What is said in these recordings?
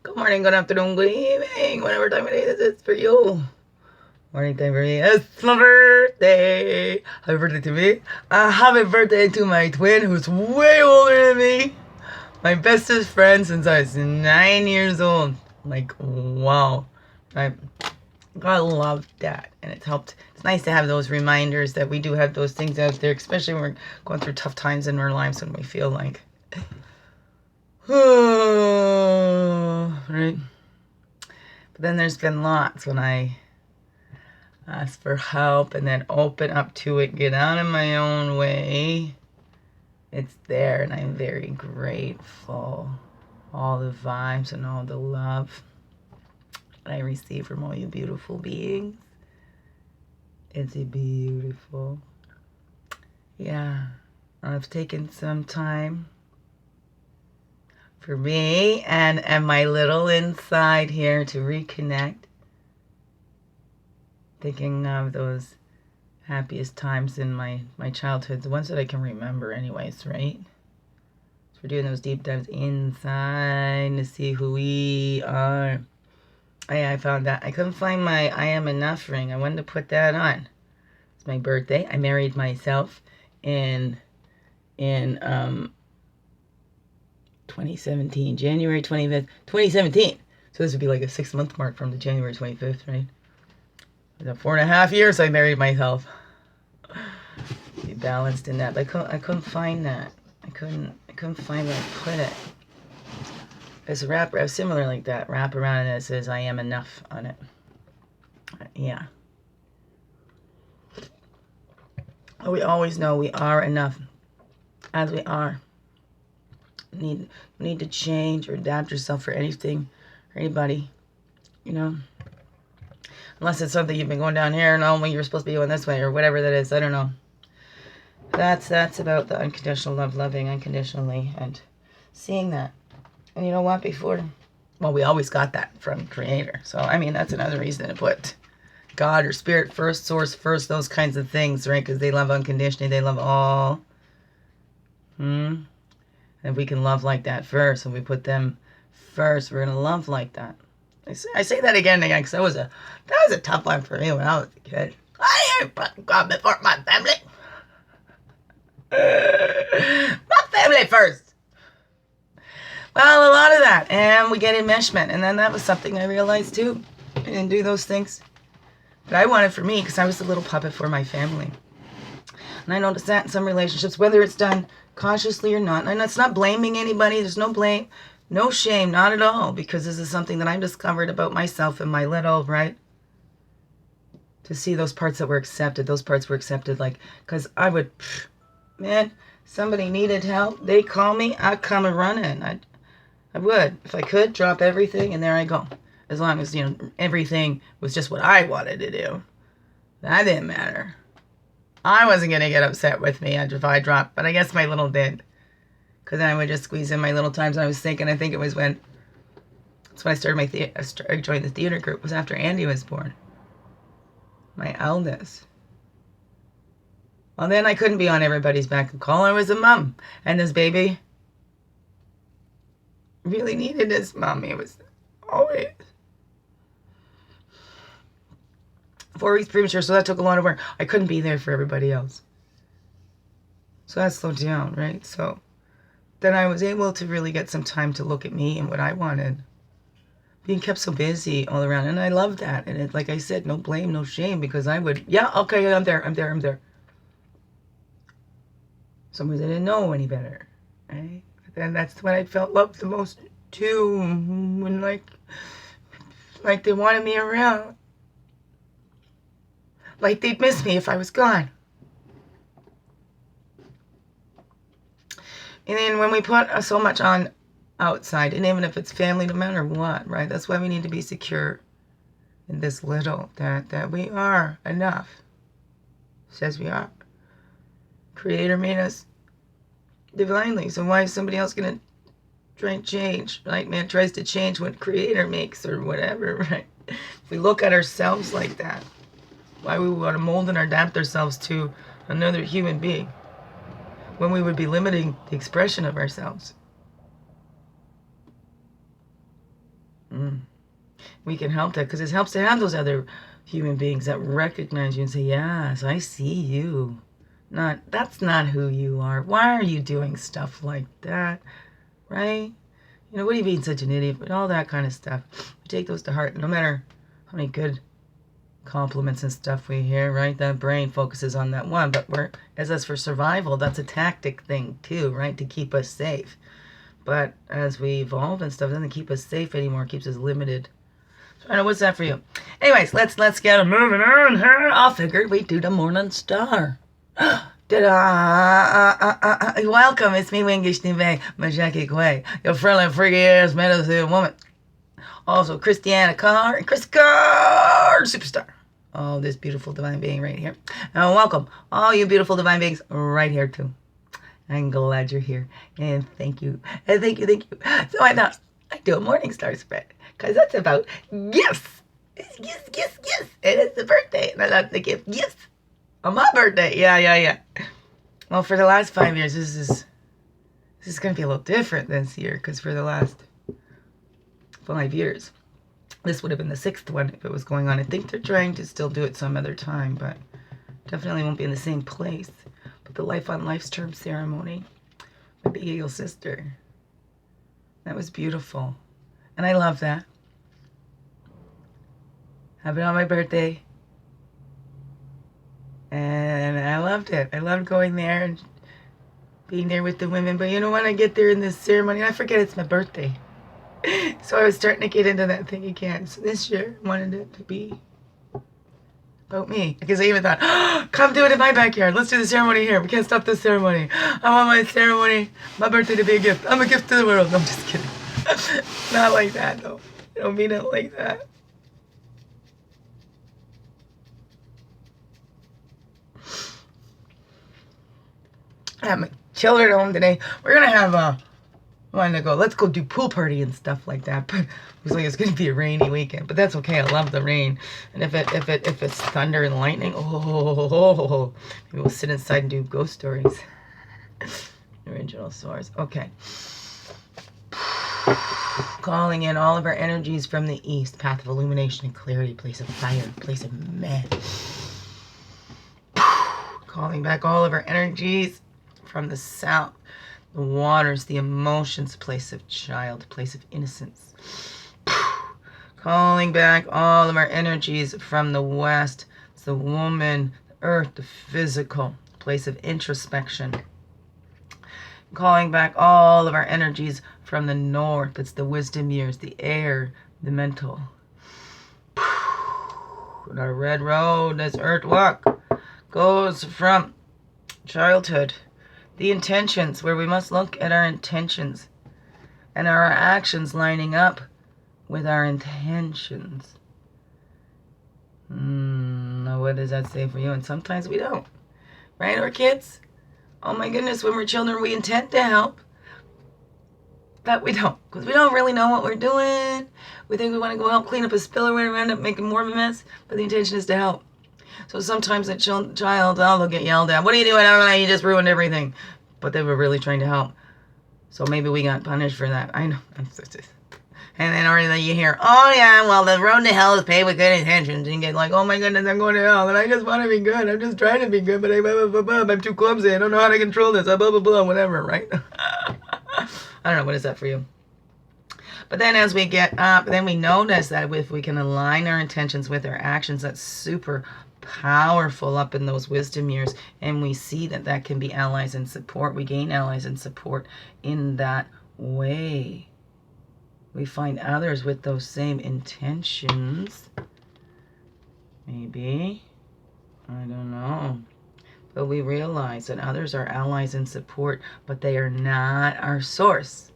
Good morning, good afternoon, good evening, whatever time it is for you. Morning time for me. It's my birthday. Happy birthday to me. Happy birthday to my twin, who's way older than me. My bestest friend since I was 9 years old. Like, wow. I love that. And it's helped. It's nice to have those reminders that we do have those things out there, especially when we're going through tough times in our lives when we feel like, right? But then there's been lots when I ask for help and then open up to it, get out of my own way. It's there, and I'm very grateful. All the vibes and all the love that I receive from all you beautiful beings. It's beautiful. Yeah, I've taken some time for me and my little inside here to reconnect. Thinking of those happiest times in my childhood, the ones that I can remember anyways, right? So we're doing those deep dives inside to see who we are. I found that I couldn't find my I Am Enough ring. I wanted to put that on. It's my birthday. I married myself in 2017, January 25th, 2017. So this would be like a 6-month mark from the January 25th, right? It was 4.5 years I married myself. Be balanced in that. But I couldn't find that. I couldn't find where I put it. There's a wrap similar like that. Wrap around it that says I am enough on it. Yeah. We always know we are enough as we are. Need to change or adapt yourself for anything or anybody, you know. Unless it's something you've been going down here and when you're supposed to be going this way or whatever that is. I don't know. That's about the unconditional love, loving unconditionally and seeing that. And you know what? We always got that from Creator. So, I mean, that's another reason to put God or Spirit first, Source first, those kinds of things, right? Because they love unconditionally. They love all. And if we can love like that first, and we put them first, we're going to love like that. I say that again and again because that was a tough one for me when I was a kid. I ain't putting God before my family. My family first. Well, a lot of that, and we get enmeshment, and then that was something I realized too. I didn't do those things, but I wanted for me because I was a little puppet for my family, and I noticed that in some relationships, whether it's done consciously or not. And it's not blaming anybody. There's no blame. No shame, not at all, because this is something that I've discovered about myself and my little, right? To see those parts that were accepted, like, because I would, man, somebody needed help, they call me, I'd come and run in. I would, if I could, drop everything, and there I go. As long as, everything was just what I wanted to do. That didn't matter. I wasn't going to get upset with me if I dropped, but I guess my little did. Because then I would just squeeze in my little times. I was thinking, I think it was that's when I started I joined the theater group. It was after Andy was born. My eldest. Well, then I couldn't be on everybody's back and call. I was a mom. And this baby really needed his mommy. It was always 4 weeks premature, so that took a lot of work. I couldn't be there for everybody else. So that slowed down, right? So then I was able to really get some time to look at me and what I wanted. Being kept so busy all around. And I love that. And it, like I said, no blame, no shame, because I would, yeah, okay, I'm there. Sometimes I didn't know any better, right? But then that's when I felt loved the most too. When like they wanted me around. Like they'd miss me if I was gone. And then when we put so much on outside, and even if it's family, no matter what, right? That's why we need to be secure in this little, that we are enough. Says we are. Creator made us divinely, so why is somebody else going to try and change? Right? Man tries to change what Creator makes or whatever, right? If we look at ourselves like that, why we want to mold and adapt ourselves to another human being when we would be limiting the expression of ourselves? We can help that because it helps to have those other human beings that recognize you and say, yes, I see you. That's not who you are. Why are you doing stuff like that? Right? You know, what are you being such an idiot? But all that kind of stuff. We take those to heart. No matter how many good compliments and stuff we hear, right? That brain focuses on that one. But as us for survival, that's a tactic thing too, right? To keep us safe. But as we evolve and stuff, it doesn't keep us safe anymore. It keeps us limited. So I know, what's that for you? Anyways, let's get it moving on here. I figured we'd do the morning star. Welcome, it's me, Wingish Nive, Majaki Kway, your friendly freaky ass medicine woman. Also, Christiana Carr and Chris Carr, superstar. Oh, this beautiful divine being right here. And welcome, all you beautiful divine beings right here too. I'm glad you're here. And thank you. And thank you. So I thought I'd do a morning star spread. Because that's about gifts. Gifts. And it's the birthday. And I love to give gifts on my birthday. Yeah. Well, for the last 5 years, this is going to be a little different this year. Because for the last 5 years, this would have been the 6th one if it was going on. I think they're trying to still do it some other time. But definitely won't be in the same place. But the Life on Life's Term ceremony, my Big Eagle sister, that was beautiful. And I love that. Happened on my birthday. And I loved it. I loved going there and being there with the women. But you know, when I get there in this ceremony, I forget it's my birthday. So I was starting to get into that thing again. So this year, I wanted it to be about me. Because I even thought, oh, come do it in my backyard. Let's do the ceremony here. We can't stop this ceremony. I want my ceremony, my birthday to be a gift. I'm a gift to the world. No, I'm just kidding. Not like that, though. I don't mean it like that. I have my children home today. We're going to have let's go do pool party and stuff like that. But looks like it's going to be a rainy weekend. But that's okay. I love the rain. And if it's thunder and lightning, maybe we'll sit inside and do ghost stories. Original source. Okay. Calling in all of our energies from the east, path of illumination and clarity, place of fire, place of man. Calling back all of our energies from the south, the waters, the emotions, place of child, place of innocence. Calling back all of our energies from the west, it's the woman, the earth, the physical, place of introspection. Calling back all of our energies from the north, it's the wisdom years, the air, the mental. And our red road, this earth walk, goes from childhood, the intentions, where we must look at our intentions and our actions lining up with our intentions. Now what does that say for you? And sometimes we don't, right? Or kids, oh my goodness, when we're children, we intend to help, but we don't, because we don't really know what we're doing. We think we want to go help clean up a spill, or we end up making more of a mess, but the intention is to help. So sometimes a child, they'll get yelled at. What are you doing? I don't know, you just ruined everything. But they were really trying to help. So maybe we got punished for that. I know. And then or you hear, oh yeah, well, the road to hell is paved with good intentions. And you get like, oh my goodness, I'm going to hell. And I just want to be good. I'm just trying to be good. But I'm too clumsy. I don't know how to control this. Whatever, right? I don't know. What is that for you? But then as we get up, then we notice that if we can align our intentions with our actions, that's super powerful up in those wisdom years. And we see that that can be allies and support. We gain allies and support in that way. We find others with those same intentions. Maybe. I don't know. But we realize that others are allies and support, but they are not our source.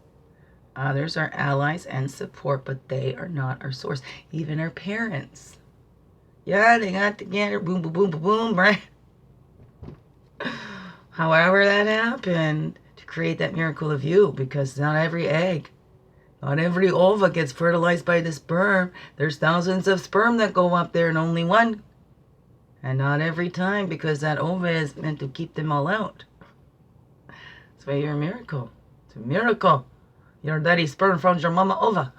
Others are allies and support, but they are not our source. Even our parents. Yeah, they got together, boom, boom, boom, boom, boom, right? However that happened, to create that miracle of you, because not every egg, not every ova gets fertilized by the sperm. There's thousands of sperm that go up there and only one. And not every time, because that ova is meant to keep them all out. That's why you're a miracle. It's a miracle. Your daddy's sperm from your mama ova.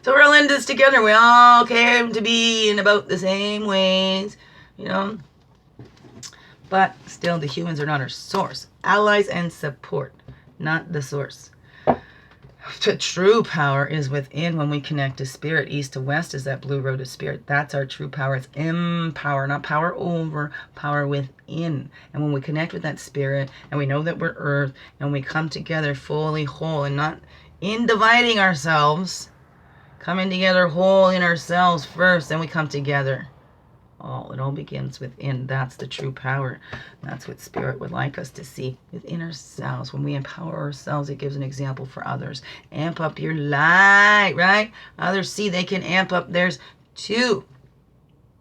So we're all in this together. We all came to be in about the same ways, you know. But still, the humans are not our source. Allies and support, not the source. The true power is within when we connect to spirit. East to west is that blue road of spirit. That's our true power. It's empower, not power over, power within. And when we connect with that spirit and we know that we're earth and we come together fully whole and not in dividing ourselves, coming together whole in ourselves first, then we come together. It all begins within. That's the true power. That's what spirit would like us to see within ourselves. When we empower ourselves, it gives an example for others. Amp up your light, right? Others see they can amp up theirs too.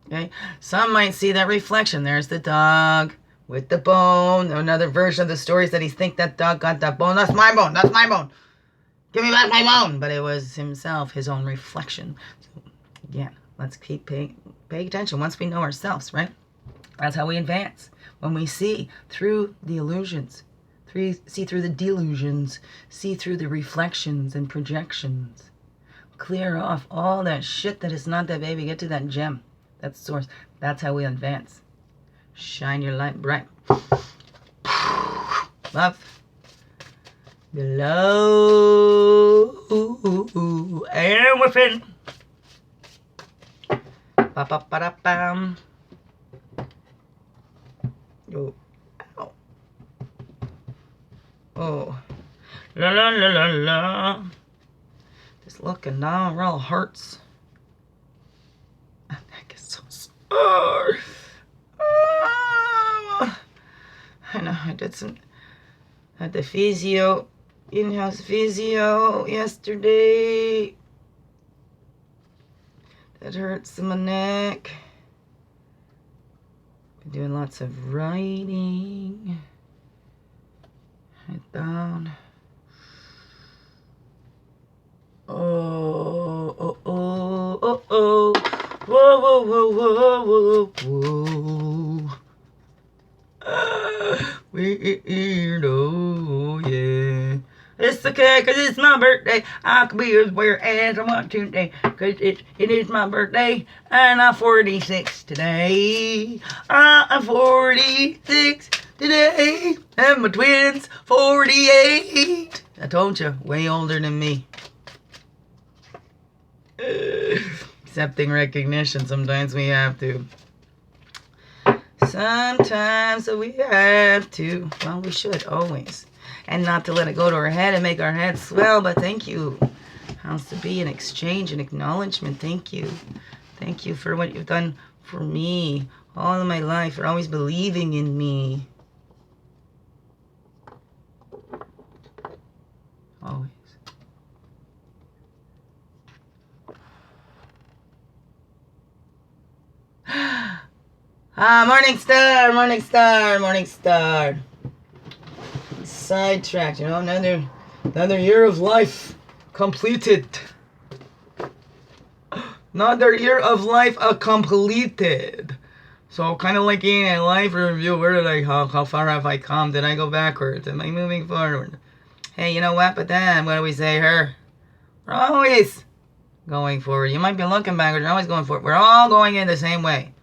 Okay? Some might see that reflection. There's the dog with the bone. Another version of the story is that he think that dog got that bone. That's my bone. That's my bone. Give me back my bone. But it was himself, his own reflection. So, again, let's keep paying attention once we know ourselves, right? That's how we advance. When we see through the illusions, see through the delusions, see through the reflections and projections. Clear off all that shit that is not that, baby. Get to that gem, that source. That's how we advance. Shine your light bright. Love. Below and within. Ba-ba-ba-da-bam. Oh. Ow. Oh. La la la la la. Just looking down where all hurts. My neck is so sore. Oh. I know, I had the physio, in-house physio yesterday. That hurts in my neck. Been doing lots of writing. Head down. Oh, oh, oh, oh, oh. Whoa, whoa, whoa, whoa, whoa, whoa. Weird, oh, yeah. It's okay, cause it's my birthday. I could be as weird as I want today. Cause it is my birthday. And I'm 46 today. I'm 46 today. And my twin's 48. I told you, way older than me. Accepting recognition, sometimes we have to. Sometimes we have to. Well, we should always. And not to let it go to our head and make our head swell, but thank you. Has to be an exchange, an acknowledgement. Thank you. Thank you for what you've done for me all of my life, for always believing in me. Always. Morning star, morning star, morning star. Sidetracked, you know, another year of life completed. Another year of life completed. So kind of like in a life review, where did I, how far have I come? Did I go backwards? Am I moving forward? Hey, you know what? But then, what do we say here? We're always going forward. You might be looking backwards, you're always going forward. We're all going in the same way.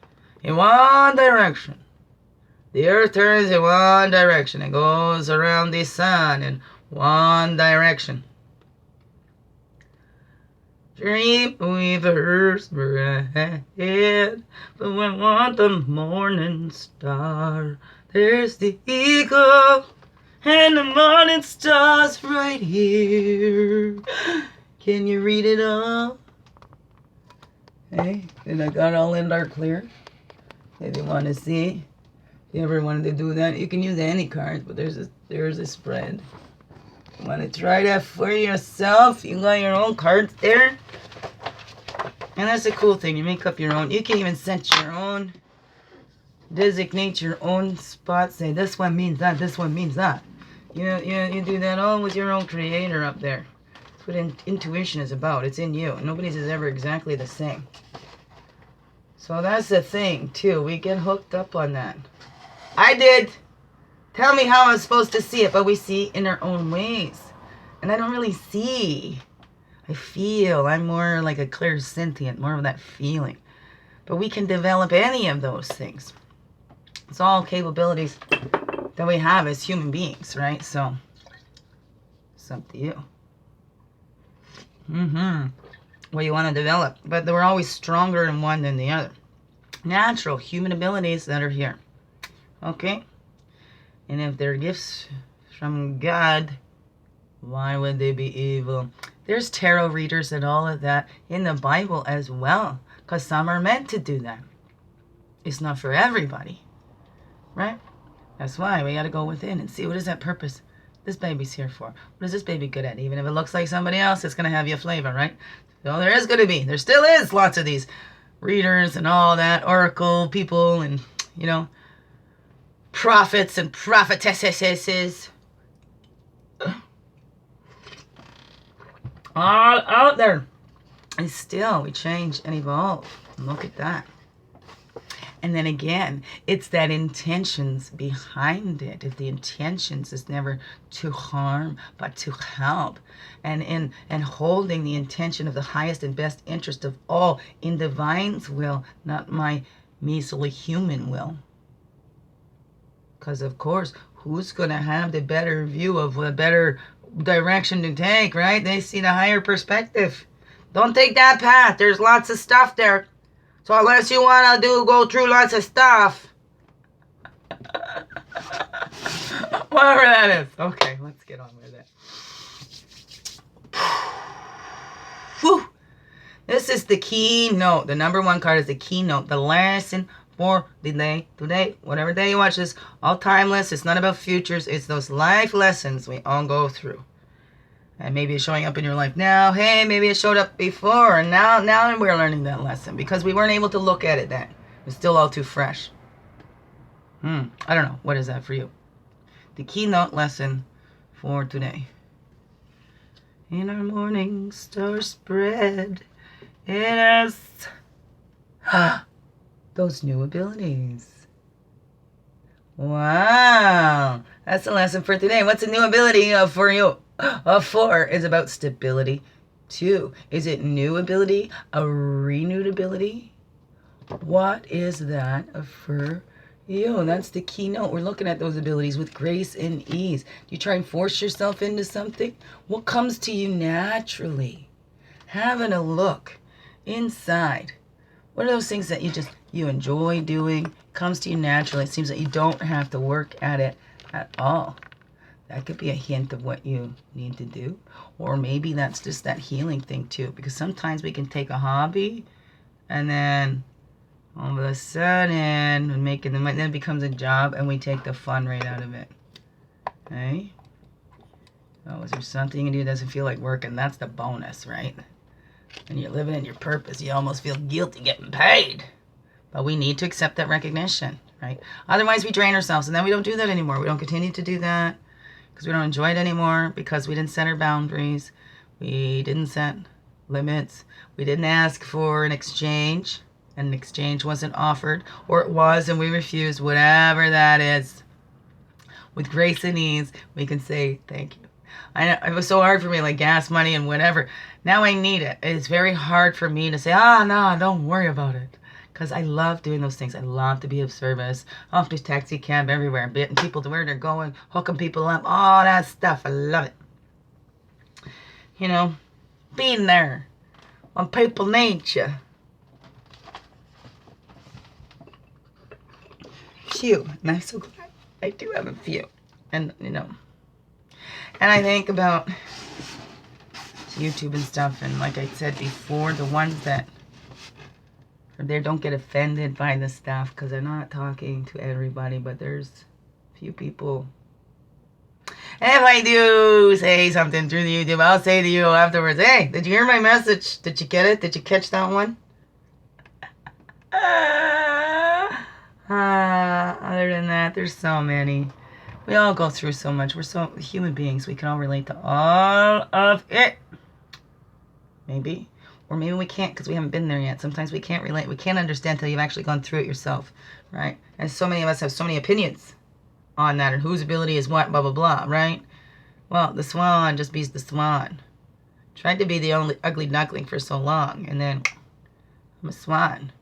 In one direction. The earth turns in one direction. It goes around the sun in one direction. Dream weavers bright, but we want the morning star. There's the eagle and the morning star's right here. Can you read it all? Hey, and I got all in dark clear. If you want to see. If you ever wanted to do that, you can use any cards, but there's a spread. You want to try that for yourself? You got your own cards there. And that's a cool thing. You make up your own. You can even set your own, designate your own spot. Say this one means that. This one means that. You do that all with your own creator up there. That's what intuition is about. It's in you. Nobody's is ever exactly the same. So that's the thing too. We get hooked up on that. I did. Tell me how I'm supposed to see it, but we see in our own ways. And I don't really see. I feel. I'm more like a clairsentient, more of that feeling. But we can develop any of those things. It's all capabilities that we have as human beings, right? So, it's up to you. What you want to develop. But we're always stronger in one than the other. Natural human abilities that are here. Okay? And if they're gifts from God, why would they be evil? There's tarot readers and all of that in the Bible as well. Because some are meant to do that. It's not for everybody. Right? That's why we got to go within and see what is that purpose this baby's here for. What is this baby good at? Even if it looks like somebody else, it's going to have you a flavor, right? So there is going to be. There still is lots of these readers and all that. Oracle people and, you know, prophets and prophetesses. All out there. And still, we change and evolve. Look at that. And then again, it's that intentions behind it. If the intentions is never to harm, but to help. And holding the intention of the highest and best interest of all in divine's will, not my measly human will. Because of course, who's going to have the better view of the better direction to take, right? They see the higher perspective. Don't take that path. There's lots of stuff there. So unless you want to go through lots of stuff. Whatever that is. Okay, let's get on with it. Whew. This is the keynote. The number one card is the keynote. The lesson for the day today. Whatever day you watch this. All timeless. It's not about futures. It's those life lessons we all go through. And maybe it's showing up in your life now. Hey, maybe it showed up before. And now we're learning that lesson. Because we weren't able to look at it then. It's still all too fresh. I don't know. What is that for you? The keynote lesson for today. In our morning star spread, it has those new abilities. Wow. That's the lesson for today. What's a new ability for you? 4 is about stability. 2, is it new ability? A renewed ability? What is that for you? That's the keynote. We're looking at those abilities with grace and ease. Do you try and force yourself into something? What comes to you naturally? Having a look inside. What are those things that you enjoy doing? Comes to you naturally. It seems that you don't have to work at it at all. That could be a hint of what you need to do. Or maybe that's just that healing thing too. Because sometimes we can take a hobby and then all of a sudden then it becomes a job and we take the fun right out of it. Okay? Oh, is there something you can do that doesn't feel like work? And that's the bonus, right? When you're living in your purpose, you almost feel guilty getting paid. But we need to accept that recognition, right? Otherwise we drain ourselves and then we don't do that anymore. We don't continue to do that. Because we don't enjoy it anymore, because we didn't set our boundaries, we didn't set limits, we didn't ask for an exchange, and an exchange wasn't offered, or it was and we refused, whatever that is. With grace and ease, we can say thank you. I know, it was so hard for me, like gas money and whatever. Now I need it. It's very hard for me to say, no, don't worry about it. Because I love doing those things. I love to be of service. I love to do taxi cab everywhere. Getting people to where they're going. Hooking people up. All that stuff. I love it. You know. Being there. When people need you. Few. And I'm so glad I do have a few. And, you know. And I think about YouTube and stuff. And like I said before, the ones that they don't get offended by the stuff because they're not talking to everybody, but there's a few people. And if I do say something through the YouTube, I'll say to you afterwards, hey, did you hear my message? Did you get it? Did you catch that one? Other than that, there's so many. We all go through so much. We're so human beings. We can all relate to all of it. Maybe. Or maybe we can't because we haven't been there yet. Sometimes we can't relate. We can't understand until you've actually gone through it yourself, right? And so many of us have so many opinions on that and whose ability is what, blah, blah, blah, right? Well, the swan just beats the swan. Tried to be the only ugly duckling for so long, and then I'm a swan.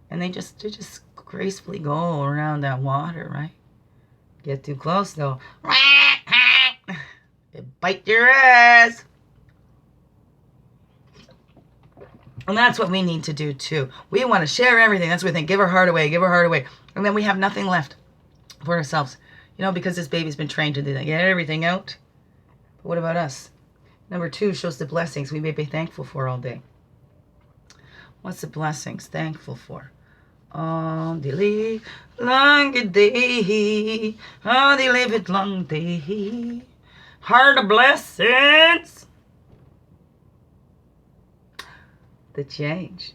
And they just gracefully go around that water, right? Get too close, though. They bite your ass. And that's what we need to do, too. We want to share everything. That's what we think. Give our heart away. Give our heart away. And then we have nothing left for ourselves. You know, because this baby's been trained to do that. Get everything out. But what about us? Number 2 shows the blessings we may be thankful for all day. What's the blessings thankful for? All the live long day. All the live it long day. Heart of blessings. The change.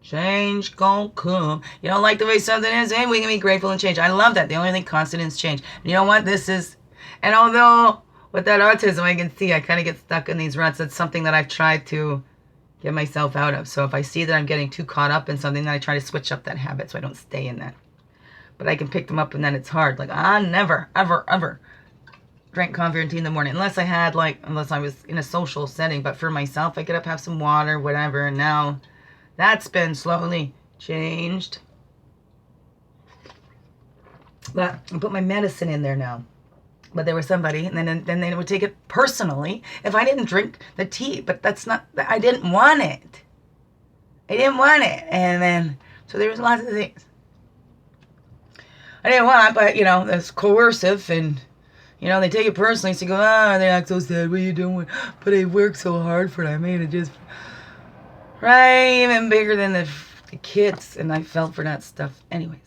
Change gon' come. You don't like the way something is? Hey, we can be grateful and change. I love that. The only thing constant is change. And you know what? This is... And although with that autism, I can see I kind of get stuck in these ruts. That's something that I've tried to get myself out of. So if I see that I'm getting too caught up in something, then I try to switch up that habit so I don't stay in that. But I can pick them up and then it's hard. Like, I never, ever, ever drank coffee or tea in the morning. Unless I was in a social setting. But for myself, I get up, have some water, whatever. And now that's been slowly changed. But I put my medicine in there now. But there was somebody, and then they would take it personally if I didn't drink the tea. But that's not, I didn't want it. I didn't want it. And then, so there was lots of things I didn't want, but, you know, that's coercive. And, you know, they take it personally. So you go, they act so sad. What are you doing? But I worked so hard for it. I made it just, right, even bigger than the kids. And I felt for that stuff anyways.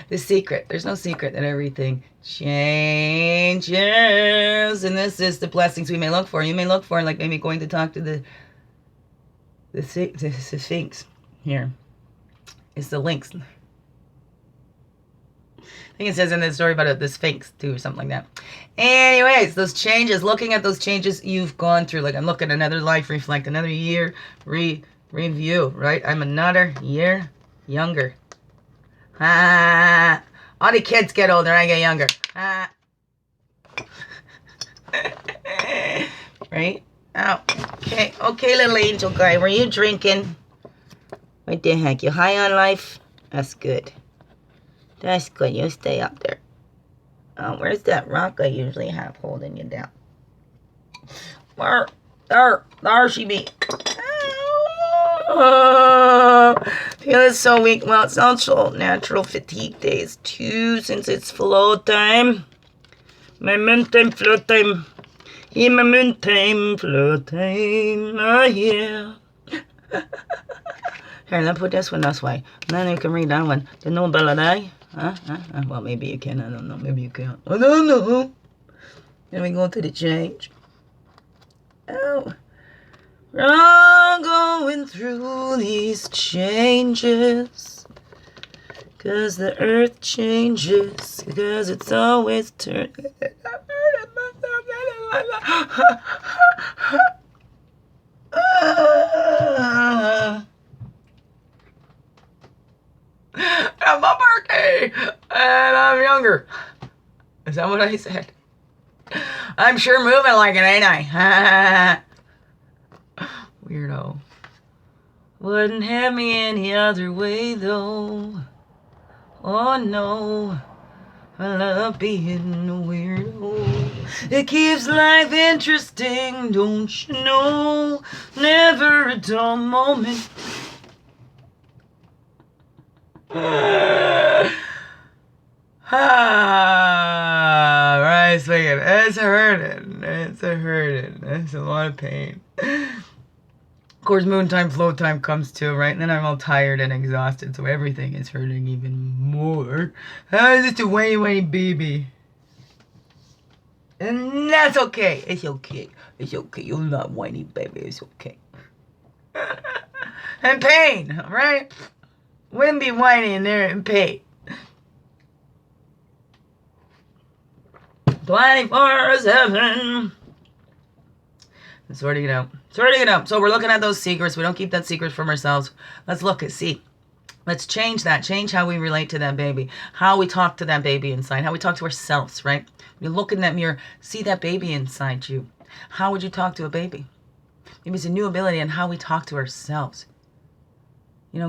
The secret. There's no secret that everything changes. And this is the blessings we may look for. You may look for, like, maybe going to talk to the Sphinx here. It's the lynx. I think it says in the story about the Sphinx, too, or something like that. Anyways, those changes, looking at those changes you've gone through. Like, I'm looking at another life, reflect, another year, review, right? I'm another year younger. All the kids get older, I get younger. Right? Oh, okay, little angel guy. Were you drinking? What the heck? You high on life? That's good. That's good. You stay up there. Oh, where's that rock I usually have holding you down? There she be. Oh, feeling so weak. Well, it's also natural fatigue days too, since it's flow time. My moon time, flow time. In my moon time, flow time. Oh, yeah. Here, let's put this one this way. Then you can read that one. The nobility. Huh? Well, maybe you can. I don't know. Maybe you can't. I don't know. Then we go to the change. Oh. We're all going through these changes, 'cause the earth changes, because it's always turning. It's my birthday, and I'm younger. Is that what I said? I'm sure moving like it, ain't I? Weirdo. Wouldn't have me any other way, though. Oh, no. I love being a weirdo. It keeps life interesting, don't you know? Never a dull moment. Right, swinging. It's hurting. It's hurting. It's a lot of pain. Of course, moon time, flow time comes too, right? And then I'm all tired and exhausted, so everything is hurting even more. I'm just a whiny baby. And that's okay. It's okay. It's okay. You're not whiny baby. It's okay. And pain, right? Wouldn't be whiny and they're in pain. 24/7. Sorting it out. So we're looking at those secrets. We don't keep that secret from ourselves. Let's look and see. Let's change that. Change how we relate to that baby. How we talk to that baby inside. How we talk to ourselves, right? You look in that mirror, see that baby inside you. How would you talk to a baby? Maybe it's a new ability in how we talk to ourselves.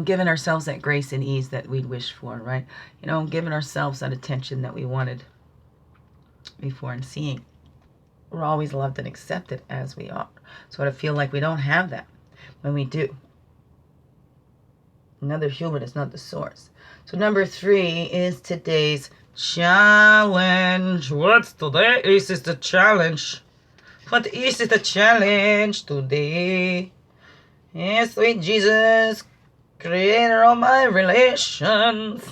Giving ourselves that grace and ease that we'd wish for, right? Giving ourselves that attention that we wanted before, and seeing we're always loved and accepted as we are. So I feel like we don't have that when we do. Another human is not the source. So number 3 is today's challenge. What's today? Is the challenge? What is the challenge today? Yes, sweet Jesus, creator of my relations.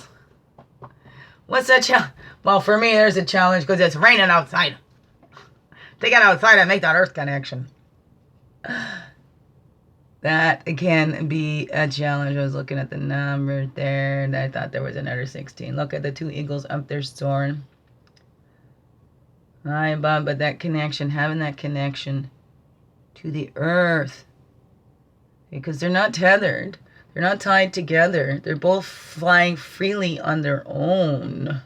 What's that challenge? Well, for me, there's a challenge because it's raining outside. To get outside and make that earth connection. That can be a challenge. I was looking at the number there, and I thought there was another 16. Look at the 2 eagles up there soaring. Hi, Bob, but that connection, having that connection to the earth, because they're not tethered. They're not tied together. They're both flying freely on their own.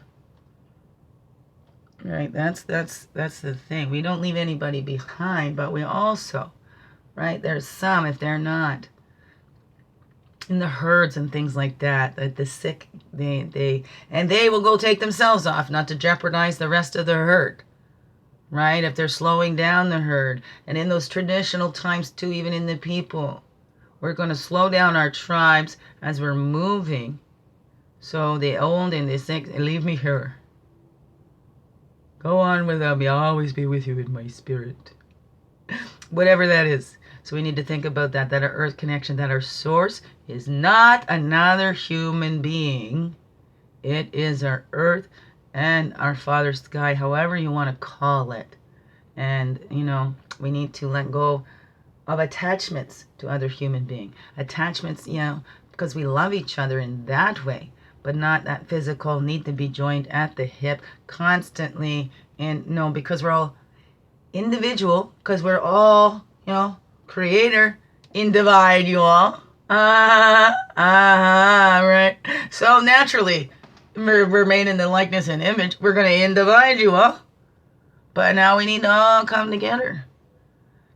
Right? That's the thing. We don't leave anybody behind, but we also, right? There's some, if they're not in the herds and things like that, that the sick, they will go take themselves off, not to jeopardize the rest of the herd. Right? If they're slowing down the herd. And in those traditional times too, even in the people, we're going to slow down our tribes as we're moving. So the old and the sick, leave me here. Go on without me. I'll always be with you in my spirit. Whatever that is. So we need to think about that our earth connection, that our source is not another human being. It is our earth and our Father Sky, however you want to call it. And, we need to let go of attachments to other human beings. Attachments, because we love each other in that way, but not that physical need to be joined at the hip constantly. And no, because we're all individual, because we're all, creator in divide, you all. Right. So naturally, we're made in the likeness and image. We're going to divide you all. But now we need to all come together.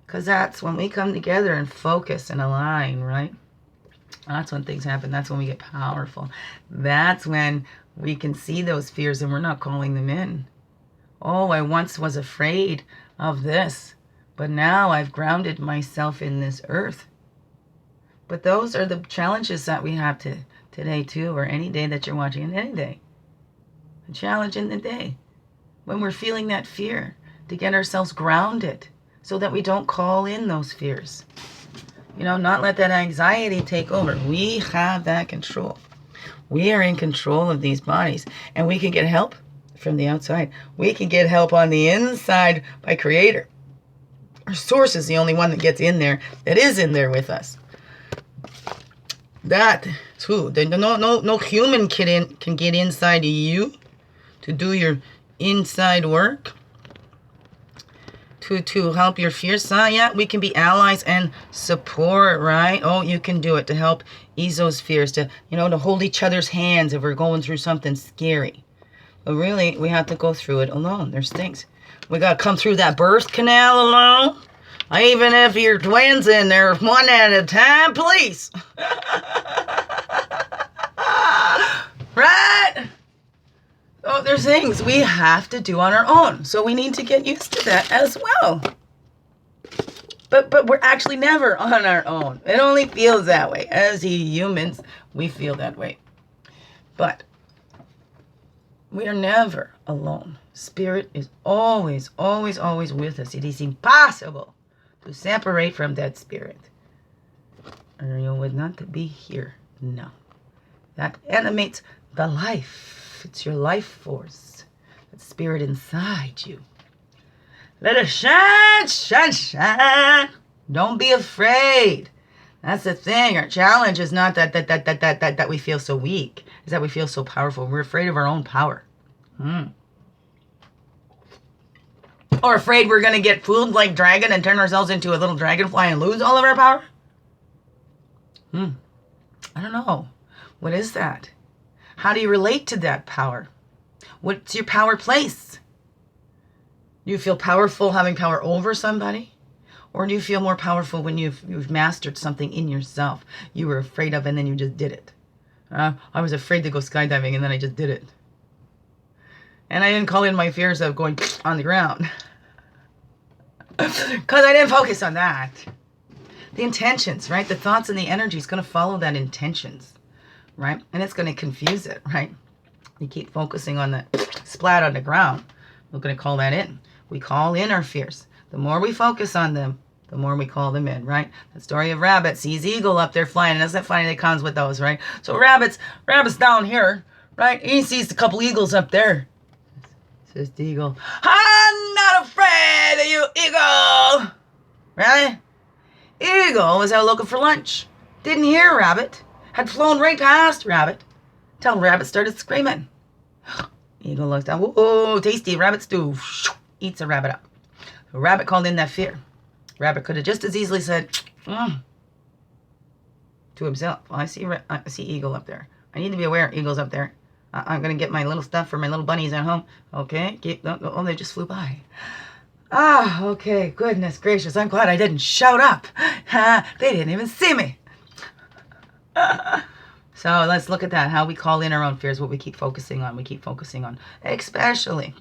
Because that's when we come together and focus and align, right? That's when things happen. That's when we get powerful. That's when we can see those fears and we're not calling them in. Oh, I once was afraid of this, but now I've grounded myself in this earth. But those are the challenges that we have today too, or any day that you're watching, any day. A challenge in the day. When we're feeling that fear, to get ourselves grounded so that we don't call in those fears. Not let that anxiety take over. We have that control. We are in control of these bodies, and we can get help from the outside. We can get help on the inside by Creator. Our source is the only one that gets in there, that is in there with us. That too. No human can get inside of you to do your inside work. To help your fears. Yeah, we can be allies and support, right? Oh, you can do it to help ease those fears, to hold each other's hands if we're going through something scary. But really, we have to go through it alone. There's things. We got to come through that birth canal alone. Even if you're twins in there, one at a time, please. Right? Oh, there's things we have to do on our own. So we need to get used to that as well. But we're actually never on our own. It only feels that way. As humans, we feel that way. But we are never alone. Spirit is always, always, always with us. It is impossible to separate from that spirit. Or you would not be here. No. That animates the life. It's your life force. That spirit inside you. Let it shine, shine, shine. Don't be afraid. That's the thing. Our challenge is not that we feel so weak. It's that we feel so powerful. We're afraid of our own power. Or afraid we're going to get fooled like dragon and turn ourselves into a little dragonfly and lose all of our power? I don't know. What is that? How do you relate to that power? What's your power place? Do you feel powerful having power over somebody? Or do you feel more powerful when you've mastered something in yourself you were afraid of and then you just did it? I was afraid to go skydiving and then I just did it. And I didn't call in my fears of going on the ground. Because I didn't focus on that. The intentions, right? The thoughts and the energy is going to follow that intentions, right? And it's going to confuse it, right? You keep focusing on the splat on the ground. We're going to call that in. We call in our fears. The more we focus on them, the more we call them in, right? The story of rabbit sees eagle up there flying, and isn't it funny that comes with those, right? So rabbit's down here, right? He sees a couple eagles up there. Says the eagle, I'm not afraid of you, eagle. Right? Eagle was out looking for lunch. Didn't hear rabbit. Had flown right past rabbit. Till rabbit started screaming. Eagle looks down. Whoa, tasty rabbit stew. Eats a rabbit up. The rabbit called in that fear. Rabbit could have just as easily said to himself, I see eagle up there. I need to be aware eagle's up there. I'm going to get my little stuff for my little bunnies at home. Okay. Oh, they just flew by. Okay. Goodness gracious. I'm glad I didn't shout up. They didn't even see me. So let's look at that. How we call in our own fears, what we keep focusing on. We keep focusing on, especially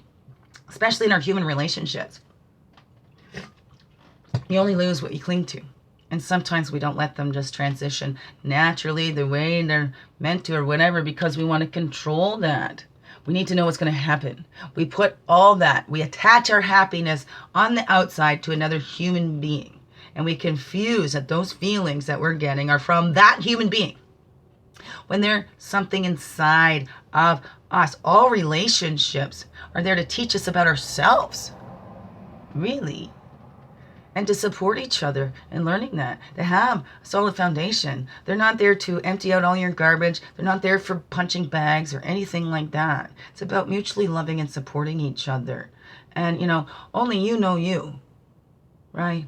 in our human relationships. You only lose what you cling to. And sometimes we don't let them just transition naturally the way they're meant to or whatever because we want to control that. We need to know what's going to happen. We put all that, we attach our happiness on the outside to another human being. And we confuse that those feelings that we're getting are from that human being. When there's something inside of us. All relationships are there to teach us about ourselves. Really. And to support each other in learning that. To have a solid foundation. They're not there to empty out all your garbage. They're not there for punching bags or anything like that. It's about mutually loving and supporting each other. And, only you know you. Right?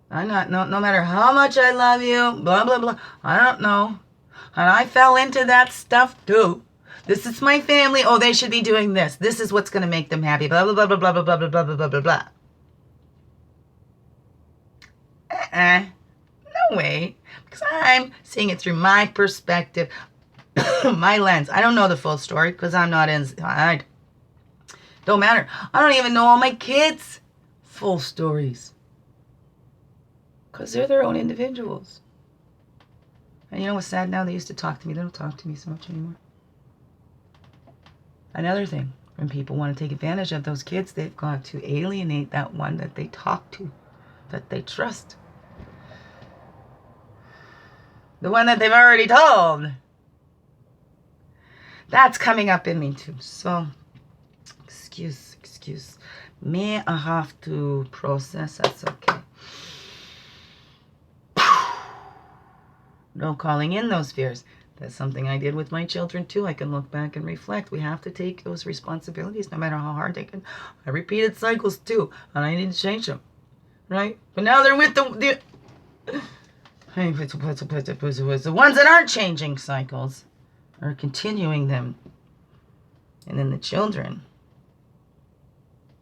No matter how much I love you, blah, blah, blah. I don't know. And I fell into that stuff too. This is my family. Oh, they should be doing this. This is what's going to make them happy. Blah, blah, blah, blah, blah, blah, blah, blah, blah, blah, blah, blah. No way. Because I'm seeing it through my perspective, my lens. I don't know the full story because I'm not inside. Don't matter. I don't even know all my kids' full stories. Because they're their own individuals. And you know what's sad now? They used to talk to me. They don't talk to me so much anymore. Another thing, when people want to take advantage of those kids, they've got to alienate that one that they talk to, that they trust. The one that they've already told. That's coming up in me too. So, excuse me. I have to process. That's okay. No calling in those fears. That's something I did with my children too. I can look back and reflect. We have to take those responsibilities no matter how hard they can. I repeated cycles too, and I need to change them. Right? But now they're with the ones that aren't changing cycles are continuing them. And then the children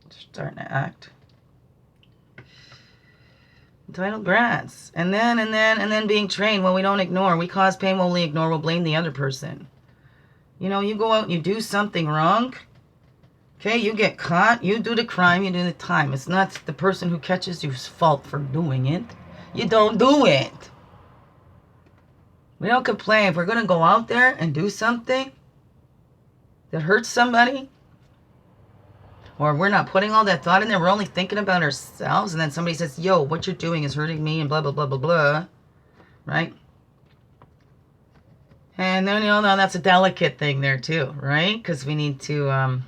are starting to act. Entitled brats. And then being trained. Well, we don't ignore. We cause pain when we ignore. We'll blame the other person. You go out and you do something wrong. Okay, you get caught. You do the crime. You do the time. It's not the person who catches you's fault for doing it. You don't do it. We don't complain. If we're going to go out there and do something that hurts somebody, or we're not putting all that thought in there, we're only thinking about ourselves, and then somebody says, yo, what you're doing is hurting me, and blah, blah, blah, blah, blah, right? And then, now that's a delicate thing there too, right? Because we need to,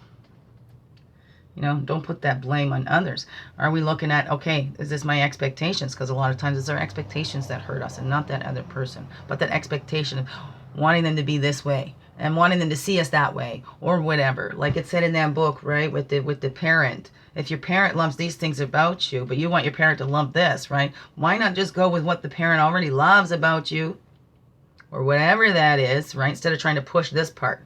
don't put that blame on others. Are we looking at, okay, is this my expectations? Because a lot of times it's our expectations that hurt us and not that other person. But that expectation of wanting them to be this way and wanting them to see us that way or whatever. Like it said in that book, right, with the parent. If your parent lumps these things about you, but you want your parent to lump this, right? Why not just go with what the parent already loves about you or whatever that is, right? Instead of trying to push this part.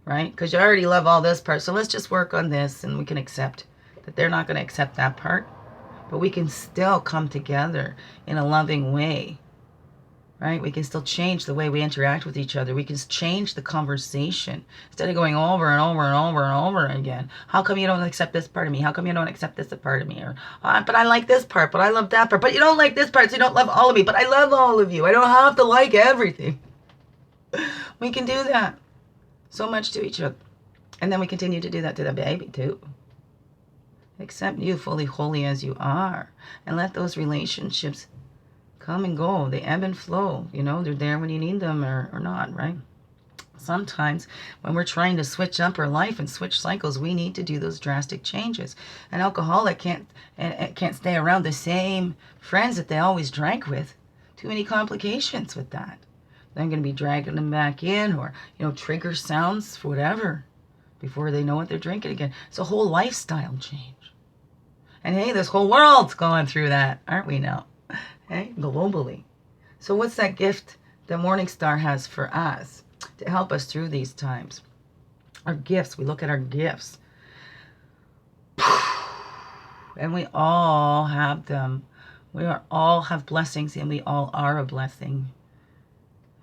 Right? Because you already love all this part. So let's just work on this and we can accept that they're not going to accept that part. But we can still come together in a loving way, right? We can still change the way we interact with each other. We can change the conversation instead of going over and over and over and over again. How come you don't accept this part of me? How come you don't accept this part of me? Or, but I like this part, but I love that part. But you don't like this part, so you don't love all of me. But I love all of you. I don't have to like everything. We can do that so much to each other. And then we continue to do that to the baby too. Accept you fully, wholly as you are. And let those relationships come and go. They ebb and flow. You know, they're there when you need them or not, right? Sometimes when we're trying to switch up our life and switch cycles, we need to do those drastic changes. An alcoholic can't stay around the same friends that they always drank with. Too many complications with that. They're going to be dragging them back in, or, you know, trigger sounds for whatever before they know what they're drinking again. It's a whole lifestyle change. And hey, this whole world's going through that, aren't we now? Hey, globally. So what's that gift that Morningstar has for us to help us through these times? Our gifts. We look at our gifts. And we all have them. We all have blessings, and we all are a blessing.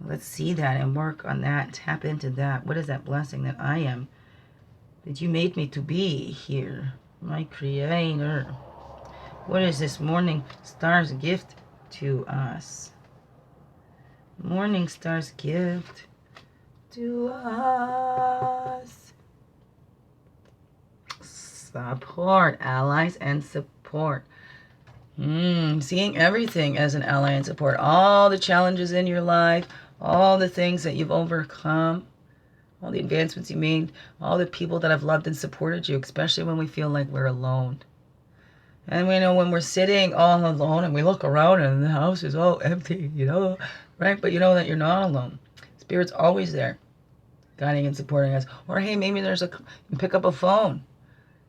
Let's see that and work on that. Tap into that. What is that blessing that I am? That you made me to be here. My Creator. What is this morning star's gift to us? Morning star's gift to us. Support. Allies and support. Seeing everything as an ally and support. All the challenges in your life. All the things that you've overcome. All the advancements you made, all the people that have loved and supported you, especially when we feel like we're alone. And we know when we're sitting all alone and we look around and the house is all empty, you know, right? But you know that you're not alone. Spirit's always there, guiding and supporting us. Or hey, maybe you pick up a phone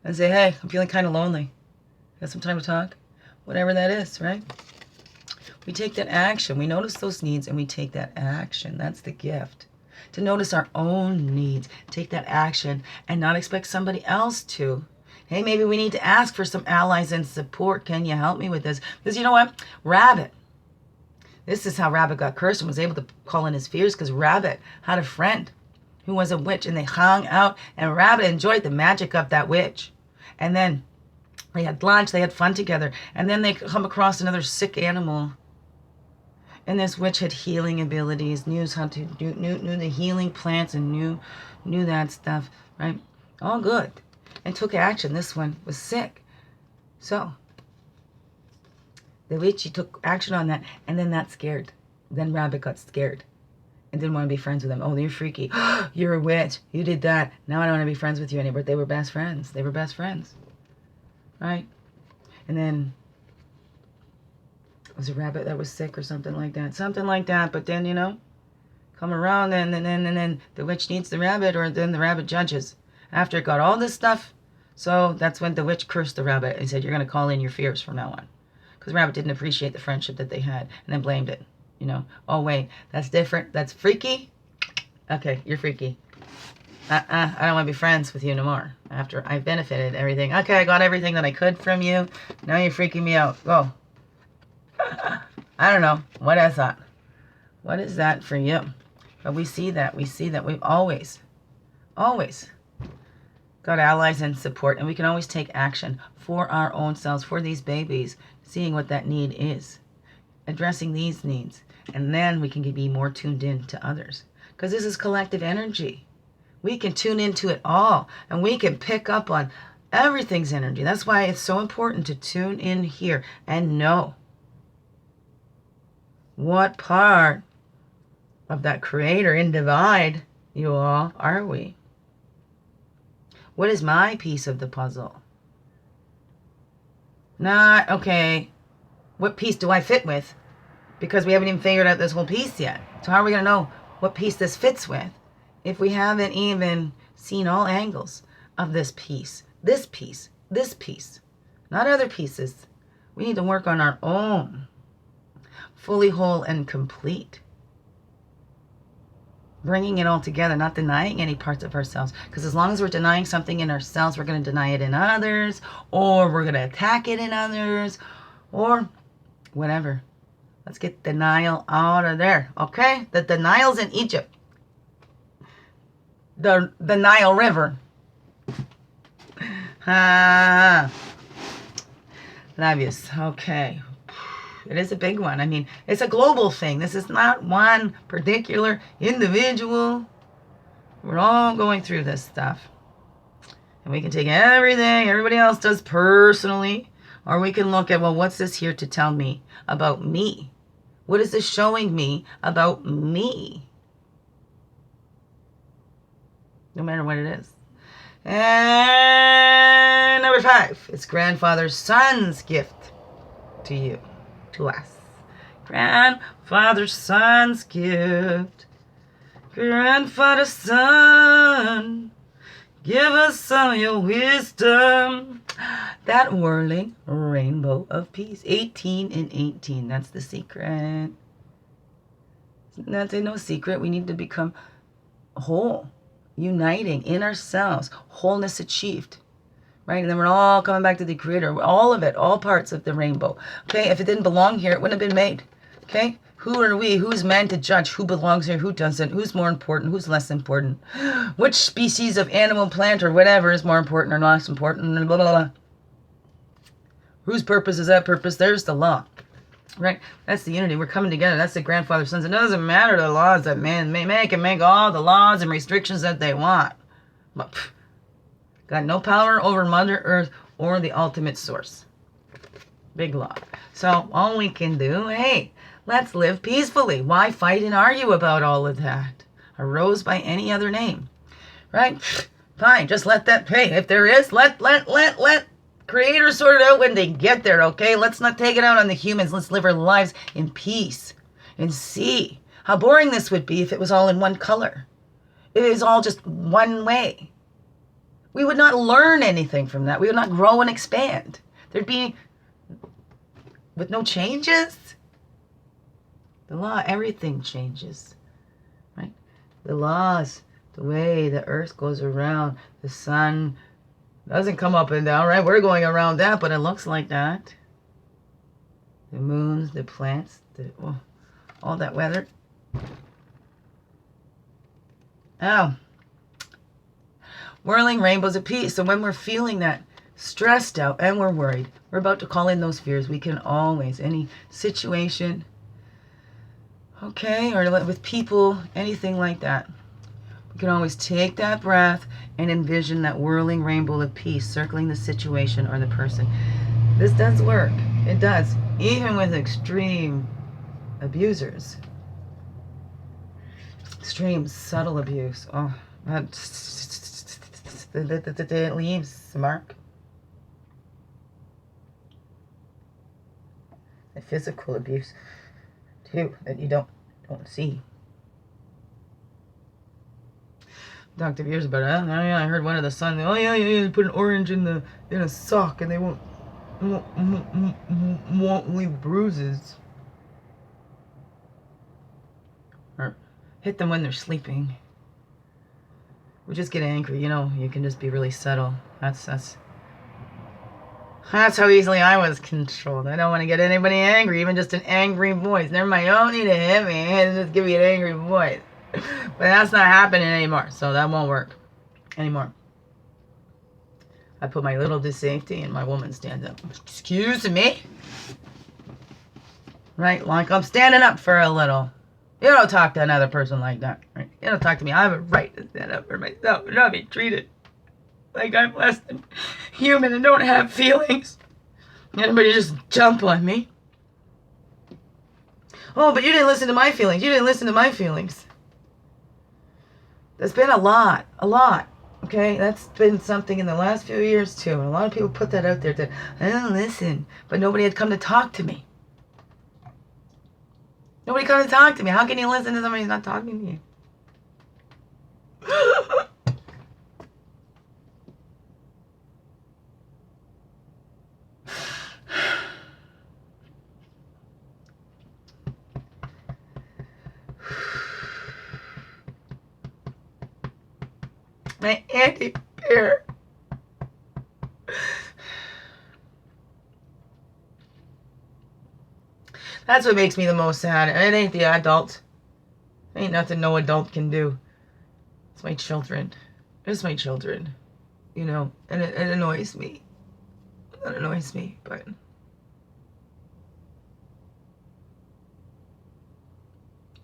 and say, hey, I'm feeling kind of lonely. Got some time to talk? Whatever that is, right? We take that action. We notice those needs and we take that action. That's the gift. To notice our own needs, take that action, and not expect somebody else to. Hey, maybe we need to ask for some allies and support. Can you help me with this? Because you know what? Rabbit. This is how Rabbit got cursed and was able to call in his fears, because Rabbit had a friend who was a witch, and they hung out, and Rabbit enjoyed the magic of that witch. And then they had lunch, they had fun together, and then they come across another sick animal. And this witch had healing abilities, knew how to knew the healing plants, and knew that stuff, right? All good. And took action. This one was sick. So the witch, she took action on that, and then that scared. Then Rabbit got scared and didn't want to be friends with him. Oh, you're freaky. You're a witch. You did that. Now I don't want to be friends with you anymore. They were best friends. They were best friends. Right? And then was a rabbit that was sick or something like that. Something like that. But then, you know, come around and then the witch needs the rabbit, or then the rabbit judges. After it got all this stuff, so that's when the witch cursed the rabbit and said, you're going to call in your fears from now on. Because the rabbit didn't appreciate the friendship that they had, and then blamed it. You know, oh wait, that's different. That's freaky. Okay, you're freaky. I don't want to be friends with you no more. After I've benefited everything. Okay, I got everything that I could from you. Now you're freaking me out. Go. I don't know. What is that? What is that for you? But we see that. We see that we've always got allies and support. And we can always take action for our own selves, for these babies, seeing what that need is, addressing these needs. And then we can be more tuned in to others. Because this is collective energy. We can tune into it all. And we can pick up on everything's energy. That's why it's so important to tune in here and know what part of that creator in divide you all are we? What is my piece of the puzzle? Not, okay, what piece do I fit with? Because we haven't even figured out this whole piece yet. So how are we going to know what piece this fits with if we haven't even seen all angles of this piece, this piece, this piece, not other pieces? We need to work on our own. Fully whole and complete. Bringing it all together, not denying any parts of ourselves. Because as long as we're denying something in ourselves, we're going to deny it in others, or we're going to attack it in others, or whatever. Let's get denial out of there, okay? The denial's in Egypt. The Nile River. Love yous. Okay. It is a big one. I mean, it's a global thing. This is not one particular individual. We're all going through this stuff. And we can take everything everybody else does personally, or we can look at, well, what's this here to tell me about me? What is this showing me about me? No matter what it is. And number 5, it's grandfather's son's gift to you, to us. Grandfather's son's gift. Grandfather's son, give us some of your wisdom. That whirling rainbow of peace. 18 and 18. That's the secret. That's no secret. We need to become whole. Uniting in ourselves. Wholeness achieved. Right? And then we're all coming back to the Creator. All of it. All parts of the rainbow. Okay? If it didn't belong here, it wouldn't have been made. Okay? Who are we? Who's man to judge who belongs here, who doesn't? Who's more important? Who's less important? Which species of animal, plant, or whatever is more important or less important? Blah, blah, blah. Whose purpose is that purpose? There's the law. Right? That's the unity. We're coming together. That's the grandfather sons. It doesn't matter the laws that man may make and make all the laws and restrictions that they want. But got no power over Mother Earth or the ultimate source. Big law. So all we can do, hey, let's live peacefully. Why fight and argue about all of that? A rose by any other name. Right? Fine. Just let that pay. If there is, let Creator sort it out when they get there, okay? Let's not take it out on the humans. Let's live our lives in peace and see how boring this would be if it was all in one color. If it was all just one way. We would not learn anything from that. We would not grow and expand. There'd be, with no changes, the law, everything changes, right? The laws, the way the earth goes around, the sun doesn't come up and down, right? We're going around that, but it looks like that. The moons, the plants, all that weather. Oh. Whirling rainbows of peace. So when we're feeling that stressed out and we're worried, we're about to call in those fears. We can always, any situation, okay, or with people, anything like that. We can always take that breath and envision that whirling rainbow of peace circling the situation or the person. This does work. It does. Even with extreme abusers. Extreme subtle abuse. Oh, it leaves a mark. The physical abuse, too, that you don't see. Talked to years about it. Oh yeah, I heard one of the sons. Oh yeah, you put an orange in a sock and they won't leave bruises. Or hit them when they're sleeping. Or just get angry. You can just be really subtle. That's how easily I was controlled. I don't want to get anybody angry, even just an angry voice. Never mind, you don't need to hit me. Just give me an angry voice. But that's not happening anymore, so that won't work anymore. I put my little to safety and my woman stands up. Excuse me? Right? Like I'm standing up for a little. You don't talk to another person like that. Right? You don't talk to me. I have a right to stand up for myself and not be treated like I'm less than human and don't have feelings. Anybody just jump on me. Oh, but you didn't listen to my feelings. You didn't listen to my feelings. There's been a lot, okay? That's been something in the last few years, too. And a lot of people put that out there that, I don't listen. But nobody had come to talk to me. Nobody come to talk to me. How can you listen to somebody who's not talking to you? My anti-bear. That's what makes me the most sad. It ain't the adult. Ain't nothing no adult can do. It's my children. It's my children. You know, and it annoys me. It annoys me, but...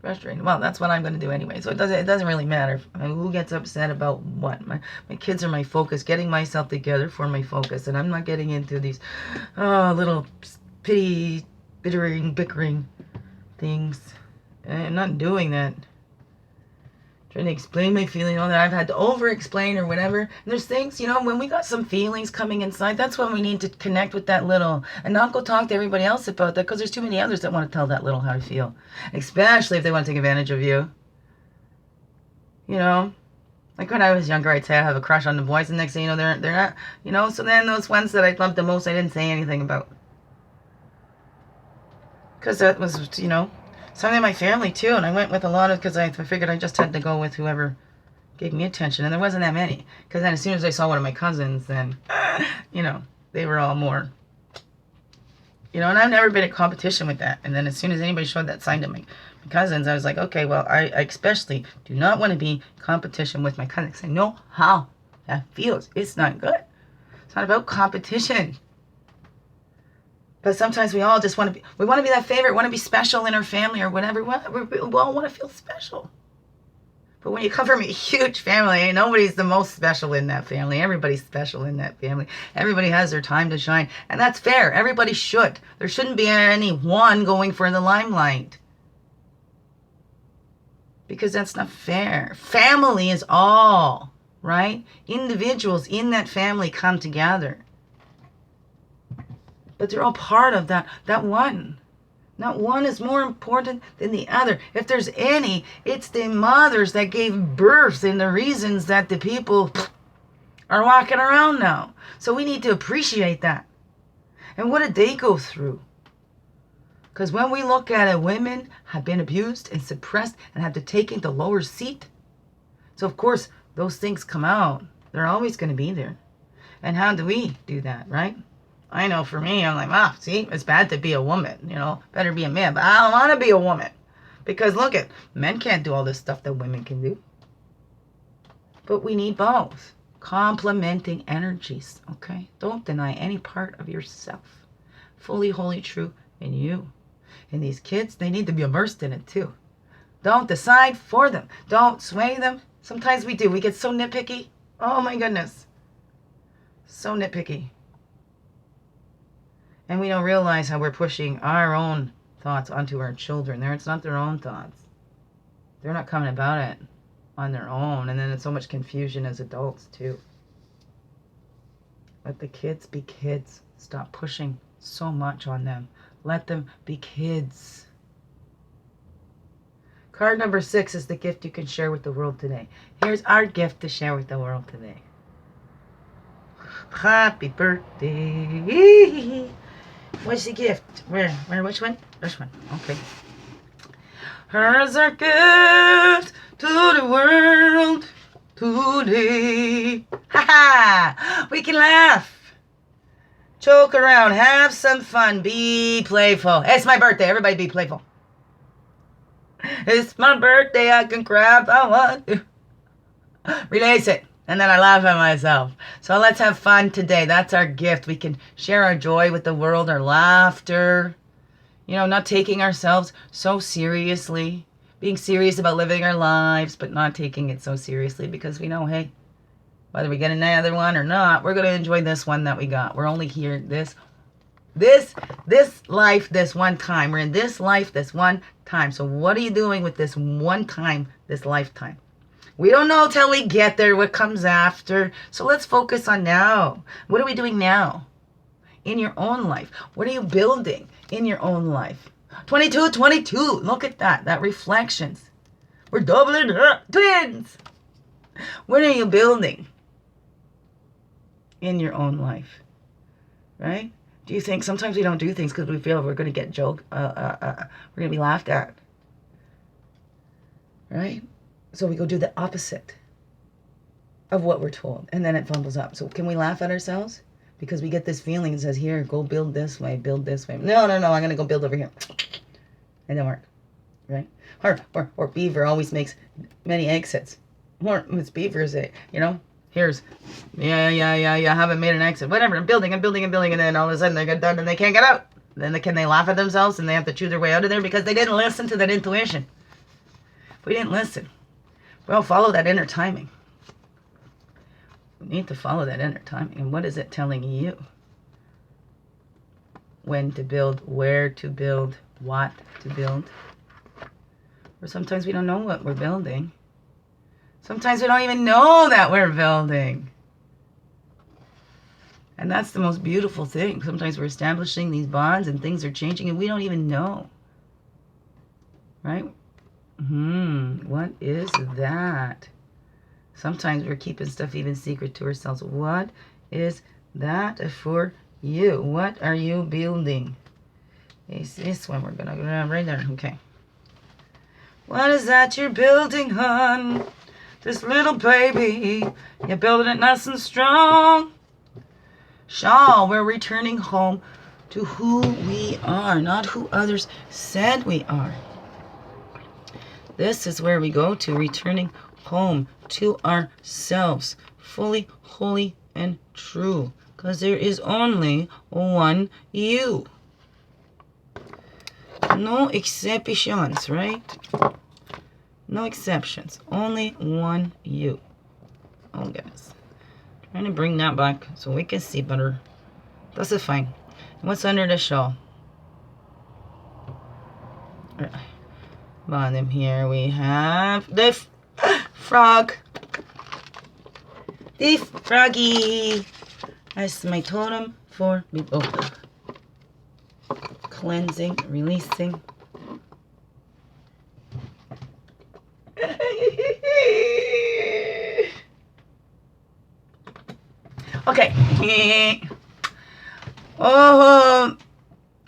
frustrating. Well, that's what I'm going to do anyway, so it doesn't really matter. I mean, who gets upset about what? My kids are my focus. Getting myself together for my focus, and I'm not getting into these little pity, bickering things. I'm not doing that. Trying to explain my feeling, all that I've had to over-explain or whatever. And there's things, you know, when we got some feelings coming inside, that's when we need to connect with that little, and not go talk to everybody else about that, because there's too many others that want to tell that little how to feel. Especially if they want to take advantage of you. You know? Like when I was younger, I'd say I have a crush on the boys, and next thing you know, they're not, you know? So then those ones that I loved the most, I didn't say anything about. Because that was, you know... some in my family too, and I went with a lot of, because I figured I just had to go with whoever gave me attention, and there wasn't that many. Because then as soon as I saw one of my cousins, then, you know, they were all more, you know, and I've never been in competition with that. And then as soon as anybody showed that sign to my cousins, I was like, okay, well, I especially do not want to be in competition with my cousins. I know how that feels. It's not good. It's not about competition. But sometimes we all just want to be, we want to be that favorite, want to be special in our family or whatever. We all want to feel special. But when you come from a huge family, nobody's the most special in that family. Everybody's special in that family. Everybody has their time to shine. And that's fair. Everybody should. There shouldn't be any one going for the limelight. Because that's not fair. Family is all, right? Individuals in that family come together. But they're all part of that one. Not one is more important than the other. If there's any, it's the mothers that gave birth and the reasons that the people are walking around now. So we need to appreciate that. And what did they go through? Because when we look at it, women have been abused and suppressed and have to take the lower seat. So of course, those things come out. They're always going to be there. And how do we do that, right? I know for me, I'm like, see, it's bad to be a woman, you know, better be a man, but I don't want to be a woman. Because look at, men can't do all this stuff that women can do. But we need both. Complementing energies, okay? Don't deny any part of yourself. Fully, wholly true in you. And these kids, they need to be immersed in it too. Don't decide for them. Don't sway them. Sometimes we do. We get so nitpicky. Oh my goodness. So nitpicky. And we don't realize how we're pushing our own thoughts onto our children. It's not their own thoughts. They're not coming about it on their own. And then it's so much confusion as adults too. Let the kids be kids. Stop pushing so much on them. Let them be kids. Card number 6 is the gift you can share with the world today. Here's our gift to share with the world today. Happy birthday. What's the gift? Where? Which one? This one. Okay. Here's our gift to the world today. Ha ha! We can laugh. Joke around. Have some fun. Be playful. It's my birthday. Everybody be playful. It's my birthday. I can cry if I want to. Release it. And then I laugh at myself. So let's have fun today. That's our gift. We can share our joy with the world, our laughter. You know, not taking ourselves so seriously. Being serious about living our lives, but not taking it so seriously. Because we know, hey, whether we get another one or not, we're going to enjoy this one that we got. We're only here this life, this one time. We're in this life, this one time. So what are you doing with this one time, this lifetime? We don't know till we get there what comes after. So let's focus on now. What are we doing now? In your own life. What are you building in your own life? 22. Look at that. That reflections. We're doubling up. Twins. What are you building in your own life? Right? Do you think sometimes we don't do things because we feel we're going to get joked, we're going to be laughed at? Right? So we go do the opposite. of what we're told. And then it fumbles up. So can we laugh at ourselves? Because we get this feeling that says, here, go build this way, build this way. No, I'm going to go build over here. It didn't work, right? Or beaver always makes many exits. Or it's beavers, here's, yeah, I haven't made an exit. Whatever, I'm building, and then all of a sudden they get done and they can't get out. Then can they laugh at themselves and they have to chew their way out of there because they didn't listen to that intuition. We didn't listen. Well, follow that inner timing. We need to follow that inner timing. And what is it telling you? When to build, where to build, what to build. Or sometimes we don't know what we're building. Sometimes we don't even know that we're building. And that's the most beautiful thing. Sometimes we're establishing these bonds and things are changing and we don't even know. Right? What is that? Sometimes we're keeping stuff even secret to ourselves. What is that for you? What are you building? It's this one we're going to go right there. Okay. What is that you're building, hon? This little baby. You're building it nice and strong. Shaw, we're returning home to who we are, not who others said we are. This is where we go to, returning home to ourselves, fully, holy, and true. Because there is only one you. No exceptions, right? No exceptions. Only one you. Oh, goodness. Trying to bring that back so we can see better. This is fine. What's under the shawl? Bottom here we have the frog. The froggy. That's my totem for cleansing, releasing. Okay. Oh,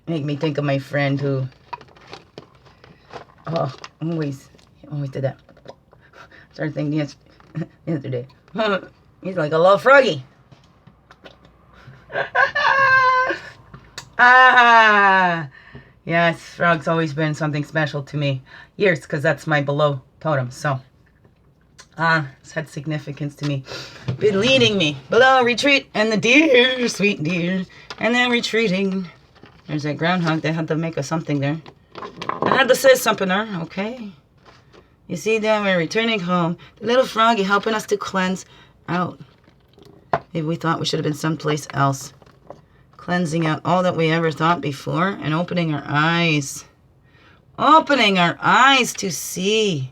make me think of my friend who always did that. Started thinking yesterday. He's like a little froggy. Yes, frog's always been something special to me. Years, because that's my below totem. So, it's had significance to me. Been leading me below, retreat, and the deer, sweet deer, and then retreating. There's that groundhog. They had to make us something there. I had to say something there, okay? You see that we're returning home. The little froggy helping us to cleanse out. Maybe we thought we should have been someplace else. Cleansing out all that we ever thought before and opening our eyes. Opening our eyes to see.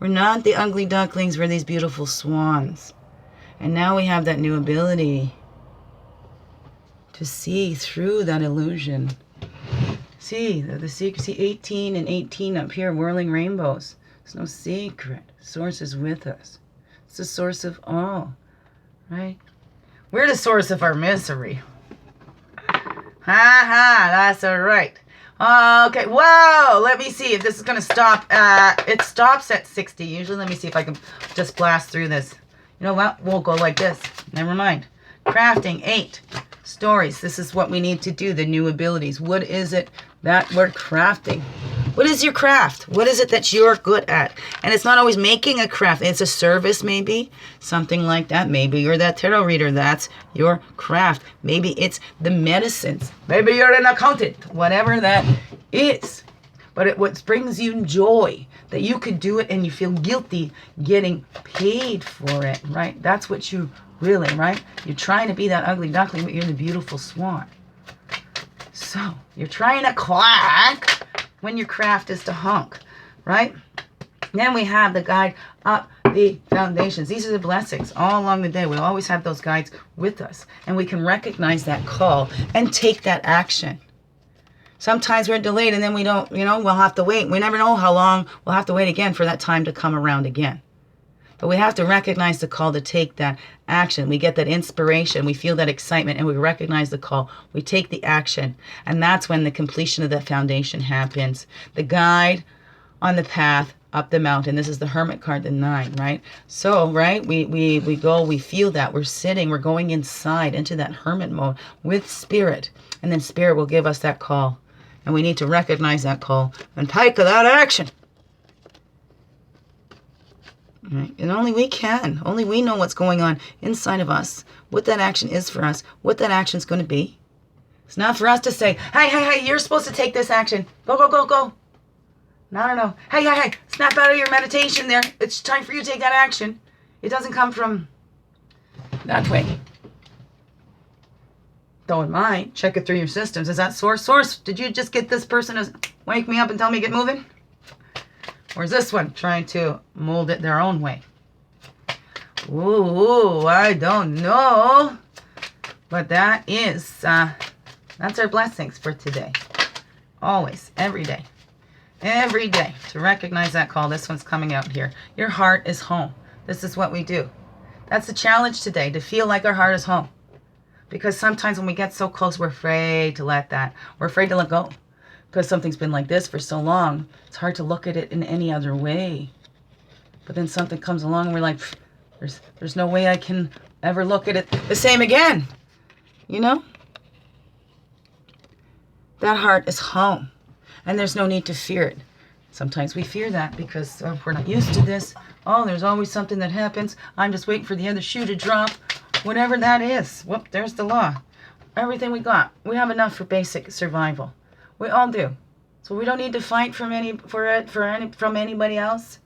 We're not the ugly ducklings, we're these beautiful swans. And now we have that new ability to see through that illusion. See, the secret, see 18 and 18 up here, whirling rainbows. It's no secret. Source is with us. It's the source of all, right? We're the source of our misery. That's all right. Okay, whoa, let me see if this is going to stop. It stops at 60 usually. Let me see if I can just blast through this. You know what? We'll go like this. Never mind. Crafting 8 stories. This is what we need to do, the new abilities. What is it that we're crafting? What is your craft? What is it that you're good at? And it's not always making a craft. It's a service maybe, something like that. Maybe you're that tarot reader. That's your craft. Maybe it's the medicines. Maybe you're an accountant. Whatever that is. But what brings you joy, that you could do it and you feel guilty getting paid for it, right? That's what you really, right? You're trying to be that ugly duckling, but you're the beautiful swan. So, you're trying to quack when your craft is to honk, right? Then we have the guide up the foundations. These are the blessings all along the day. We always have those guides with us. And we can recognize that call and take that action. Sometimes we're delayed and then we don't, we'll have to wait. We never know how long we'll have to wait again for that time to come around again. But we have to recognize the call to take that action. We get that inspiration. We feel that excitement and we recognize the call. We take the action. And that's when the completion of that foundation happens. The guide on the path up the mountain. This is the Hermit card, the 9, right? So, right, we go, we feel that. We're sitting, we're going inside into that hermit mode with Spirit. And then Spirit will give us that call. And we need to recognize that call and take that action. Right? And only we can. Only we know what's going on inside of us. What that action is for us. What that action is going to be. It's not for us to say, hey, you're supposed to take this action. Go, go, go, go. No. Hey, snap out of your meditation there. It's time for you to take that action. It doesn't come from that way. Though in mine, check it through your systems. Is that source? Source, did you just get this person to wake me up and tell me to get moving? Or is this one trying to mold it their own way? Ooh, I don't know. But that is, that's our blessings for today. Always, every day. Every day to recognize that call. This one's coming out here. Your heart is home. This is what we do. That's the challenge today, to feel like our heart is home. Because sometimes when we get so close, we're afraid to let that. We're afraid to let go. Because something's been like this for so long, it's hard to look at it in any other way. But then something comes along and we're like, there's no way I can ever look at it the same again. You know? That heart is home. And there's no need to fear it. Sometimes we fear that because we're not used to this. Oh, there's always something that happens. I'm just waiting for the other shoe to drop. Whatever that is. Whoop, there's the law. Everything we got. We have enough for basic survival. We all do. So we don't need to fight from anybody else.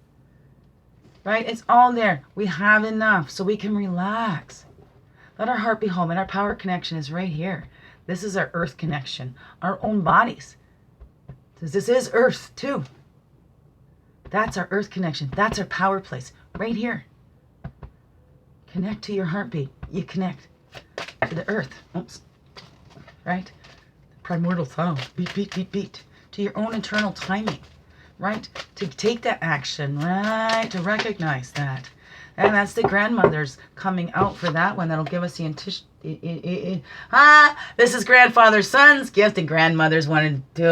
Right? It's all there. We have enough so we can relax. Let our heart be home. And our power connection is right here. This is our earth connection. Our own bodies. Because this is earth too. That's our earth connection. That's our power place. Right here. Connect to your heartbeat. You connect to the earth. Oops. Right? The primordial sound. Beat, beat, beat, beat. To your own internal timing. Right? To take that action. Right? To recognize that. And that's the grandmothers coming out for that one. That'll give us the this is grandfather's son's gift and grandmother's wanted to do,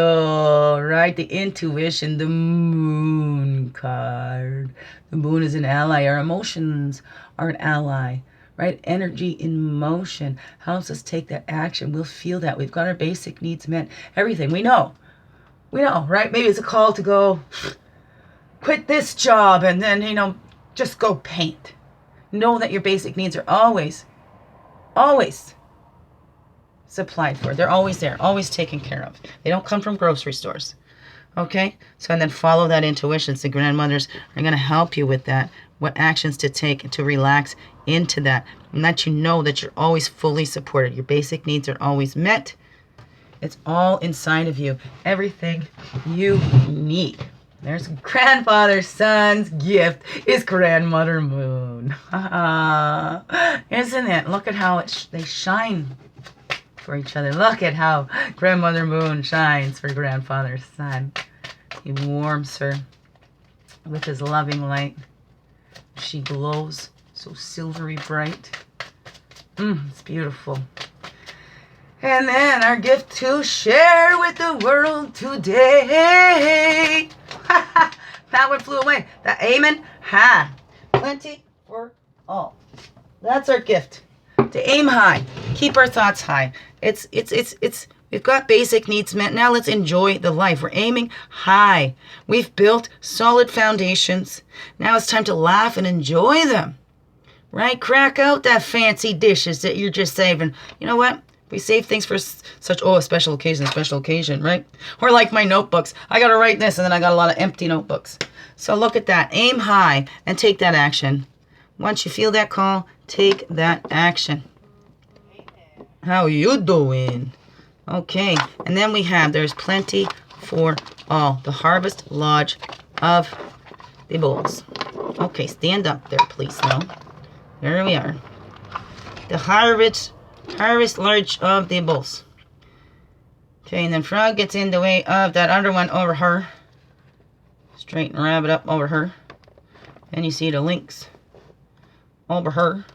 right? The intuition, the moon card. The moon is an ally. Our emotions are an ally, right? Energy in motion helps us take that action. We'll feel that. We've got our basic needs met. Everything. We know, right? Maybe it's a call to go quit this job and then, just go paint. Know that your basic needs are always supplied for. They're always there, always taken care of. They don't come from grocery stores. Okay? So, and then follow that intuition. So grandmothers are going to help you with that. What actions to take to relax into that. And let you know that you're always fully supported. Your basic needs are always met. It's all inside of you. Everything you need. There's grandfather's son's gift is grandmother moon. Isn't it? Look at how they shine for each other. Look at how grandmother moon shines for grandfather's son. He warms her with his loving light. She glows so silvery bright. It's beautiful. And then our gift to share with the world today. That one flew away. That aiming high. Plenty for all. That's our gift. To aim high. Keep our thoughts high. We've got basic needs met. Now let's enjoy the life. We're aiming high. We've built solid foundations. Now it's time to laugh and enjoy them. Right? Crack out that fancy dishes that you're just saving. You know what? We save things for such, a special occasion, right? Or like my notebooks. I got to write this, and then I got a lot of empty notebooks. So look at that. Aim high and take that action. Once you feel that call, take that action. How you doing? Okay. And then we have, there's plenty for all. The Harvest Lodge of the Bulls. Okay, stand up there, please, now. There we are. The Harvest Lodge of the Bulls. Okay, and then Frog gets in the way of that other one over her. Straighten Rabbit up over her. And you see the links over her.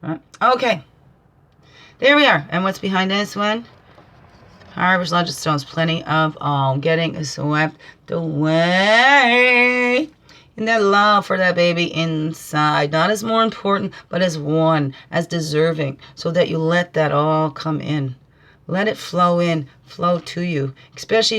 Right. Okay. There we are. And what's behind this one? Harvest stones, plenty of all, getting swept away. In that love for that baby inside, not as more important, but as one, as deserving, so that you let that all come in. Let it flow in, flow to you, especially